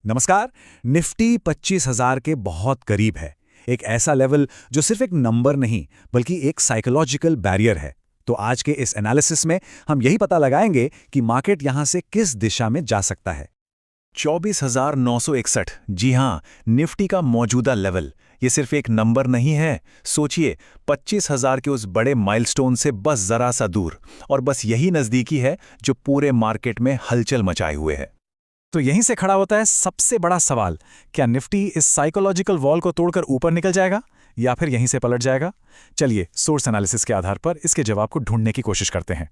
नमस्कार। निफ्टी 25,000 के बहुत करीब है। एक ऐसा लेवल जो सिर्फ एक नंबर नहीं बल्कि एक साइकोलॉजिकल बैरियर है। तो आज के इस एनालिसिस में हम यही पता लगाएंगे कि मार्केट यहां से किस दिशा में जा सकता है। 24,961। जी हां, निफ्टी का मौजूदा लेवल ये सिर्फ एक नंबर नहीं है। सोचिए, 25,000 के उस बड़े माइलस्टोन से बस जरा सा दूर, और बस यही नजदीकी है जो पूरे मार्केट में हलचल मचाए हुए है। तो यहीं से खड़ा होता है सबसे बड़ा सवाल, क्या निफ्टी इस साइकोलॉजिकल वॉल को तोड़कर ऊपर निकल जाएगा या फिर यहीं से पलट जाएगा? चलिए सोर्स एनालिसिस के आधार पर इसके जवाब को ढूंढने की कोशिश करते हैं।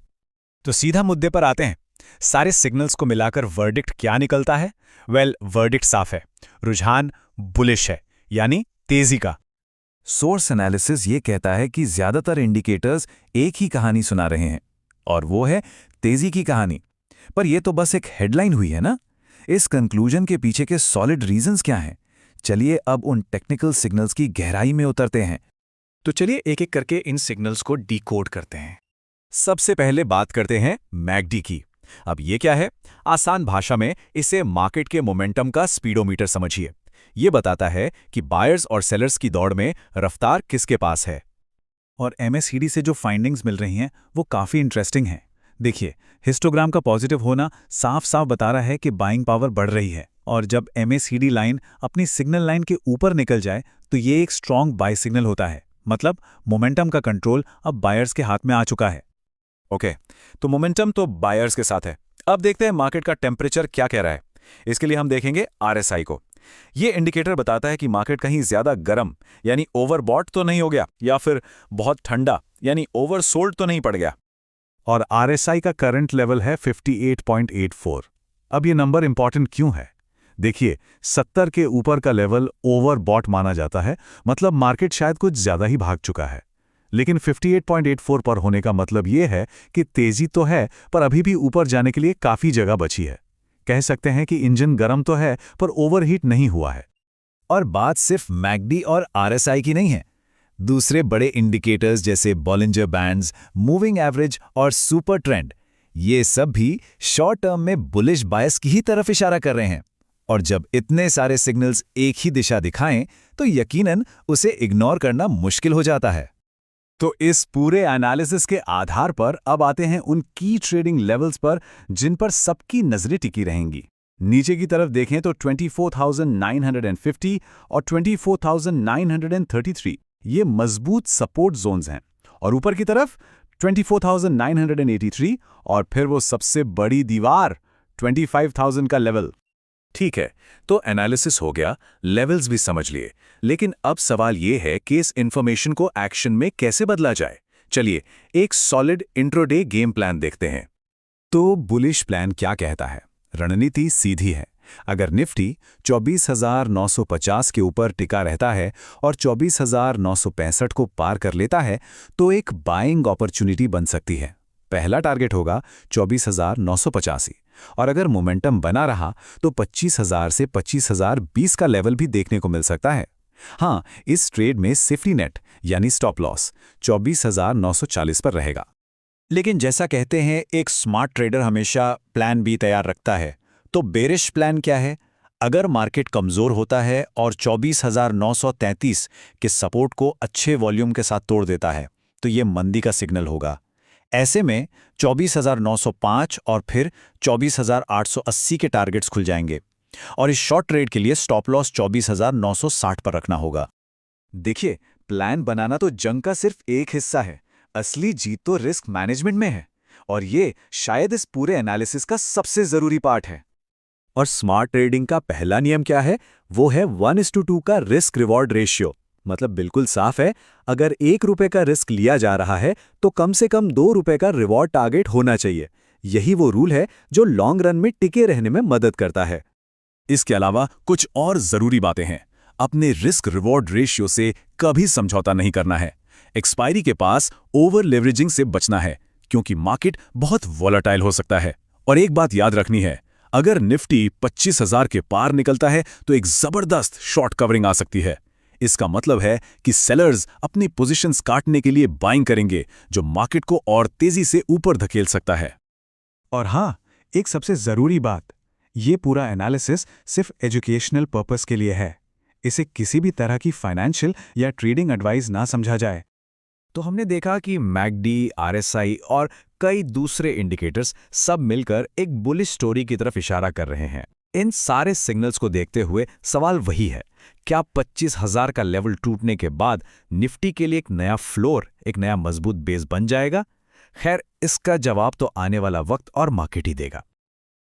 तो सीधा मुद्दे पर आते हैं। सारे सिग्नल्स को मिलाकर वर्डिक्ट क्या निकलता है? वर्डिक्ट साफ है, रुझान बुलिश है, यानी तेजी का। सोर्स एनालिसिस ये कहता है कि ज्यादातर इंडिकेटर्स एक ही कहानी सुना रहे हैं, और वो है तेजी की कहानी। पर यह तो बस एक हेडलाइन हुई है ना। इस कंक्लूजन के पीछे के सॉलिड रीजंस क्या हैं? चलिए अब उन टेक्निकल सिग्नल्स की गहराई में उतरते हैं। तो चलिए एक एक करके इन सिग्नल्स को डिकोड करते हैं। सबसे पहले बात करते हैं मैकडी की। अब ये क्या है? आसान भाषा में इसे मार्केट के मोमेंटम का स्पीडोमीटर समझिए। ये बताता है कि बायर्स और सेलर्स की दौड़ में रफ्तार किसके पास है। और एमएससीडी से जो फाइंडिंग्स मिल रही हैं वो काफ़ी इंटरेस्टिंग हैं। देखिए, हिस्टोग्राम का पॉजिटिव होना साफ साफ बता रहा है कि बाइंग पावर बढ़ रही है, और जब एमएससीडी लाइन अपनी सिग्नल लाइन के ऊपर निकल जाए तो ये एक स्ट्रॉन्ग बाय सिग्नल होता है। मतलब मोमेंटम का कंट्रोल अब बायर्स के हाथ में आ चुका है। ओके, तो मोमेंटम तो बायर्स के साथ है। अब देखते हैं मार्केट का टेम्परेचर क्या कह रहा है। इसके लिए हम देखेंगे आरएसआई को। ये इंडिकेटर बताता है कि मार्केट कहीं ज्यादा गर्म यानी ओवरबॉट तो नहीं हो गया, या फिर बहुत ठंडा यानी ओवरसोल्ड तो नहीं पड़ गया। और आरएसआई का करंट लेवल है 58.84। अब ये नंबर इंपॉर्टेंट क्यों है? देखिए, 70 के ऊपर का लेवल ओवरबॉट माना जाता है, मतलब मार्केट शायद कुछ ज्यादा ही भाग चुका है। लेकिन 58.84 पर होने का मतलब ये है कि तेजी तो है, पर अभी भी ऊपर जाने के लिए काफी जगह बची है। कह सकते हैं कि इंजन गर्म तो है पर ओवरहीट नहीं हुआ है। और बात सिर्फ मैकडी और आरएसआई की नहीं है। दूसरे बड़े इंडिकेटर्स जैसे बॉलिंजर बैंड्स, मूविंग एवरेज और सुपर ट्रेंड, ये सब भी शॉर्ट टर्म में बुलिश बायस की ही तरफ इशारा कर रहे हैं। और जब इतने सारे सिग्नल्स एक ही दिशा दिखाएं तो यकीनन उसे इग्नोर करना मुश्किल हो जाता है। तो इस पूरे एनालिसिस के आधार पर अब आते हैं उन की ट्रेडिंग लेवल्स पर जिन पर सबकी नजरें टिकी रहेंगी। नीचे की तरफ देखें तो 24,950 और 24,933 ये मजबूत सपोर्ट जोन्स हैं, और ऊपर की तरफ 24,983 और फिर वो सबसे बड़ी दीवार 25,000 का लेवल। ठीक है, तो एनालिसिस हो गया, लेवल्स भी समझ लिए, लेकिन अब सवाल ये है कि इस इंफॉर्मेशन को एक्शन में कैसे बदला जाए। चलिए एक सॉलिड इंट्रोडे गेम प्लान देखते हैं। तो बुलिश प्लान क्या कहता है? रणनीति सीधी है। अगर निफ्टी 24,950 के ऊपर टिका रहता है और 24,965 को पार कर लेता है तो एक बाइंग अपॉर्चुनिटी बन सकती है। पहला टारगेट होगा 24,985, और अगर मोमेंटम बना रहा तो 25,000 से 25,020 का लेवल भी देखने को मिल सकता है। हाँ, इस ट्रेड में सेफ्टी नेट यानी स्टॉप लॉस 24,940 पर रहेगा। लेकिन जैसा कहते हैं एक स्मार्ट ट्रेडर हमेशा प्लान बी तैयार रखता है, तो बेरिश प्लान क्या है? अगर मार्केट कमजोर होता है और 24,933 के सपोर्ट को अच्छे वॉल्यूम के साथ तोड़ देता है तो ये मंदी का सिग्नल होगा। ऐसे में 24,905 और फिर 24,880 के टारगेट्स खुल जाएंगे, और इस शॉर्ट ट्रेड के लिए स्टॉप लॉस 24,960 पर रखना होगा। देखिए, प्लान बनाना तो जंग का सिर्फ एक हिस्सा है, असली जीत तो रिस्क मैनेजमेंट में है, और ये शायद इस पूरे एनालिसिस का सबसे जरूरी पार्ट है। और स्मार्ट ट्रेडिंग का पहला नियम क्या है? वो है 1:2 का रिस्क रिवॉर्ड रेशियो। मतलब बिल्कुल साफ है, अगर ₹1 का रिस्क लिया जा रहा है तो कम से कम ₹2 का रिवॉर्ड टारगेट होना चाहिए। यही वो रूल है जो लॉन्ग रन में टिके रहने में मदद करता है। इसके अलावा कुछ और जरूरी बातें हैं। अपने रिस्क रिवॉर्ड रेशियो से कभी समझौता नहीं करना है। एक्सपायरी के पास ओवर लेवरेजिंग से बचना है, क्योंकि मार्केट बहुत वॉलेटाइल हो सकता है। और एक बात याद रखनी है, अगर निफ्टी 25,000 के पार निकलता है तो एक जबरदस्त शॉर्ट कवरिंग आ सकती है। इसका मतलब है कि सेलर्स अपनी पोजीशंस काटने के लिए बाइंग करेंगे, जो मार्केट को और तेजी से ऊपर धकेल सकता है। और हाँ, एक सबसे जरूरी बात, ये पूरा एनालिसिस सिर्फ एजुकेशनल पर्पस के लिए है। इसे किसी भी तरह की फाइनेंशियल या ट्रेडिंग एडवाइस ना समझा जाए। तो हमने देखा कि मैकडी, आरएसआई और कई दूसरे इंडिकेटर्स सब मिलकर एक बुलिश स्टोरी की तरफ इशारा कर रहे हैं। इन सारे सिग्नल्स को देखते हुए सवाल वही है, क्या 25,000 का लेवल टूटने के बाद निफ्टी के लिए एक नया फ्लोर, एक नया मजबूत बेस बन जाएगा? खैर, इसका जवाब तो आने वाला वक्त और मार्केट ही देगा।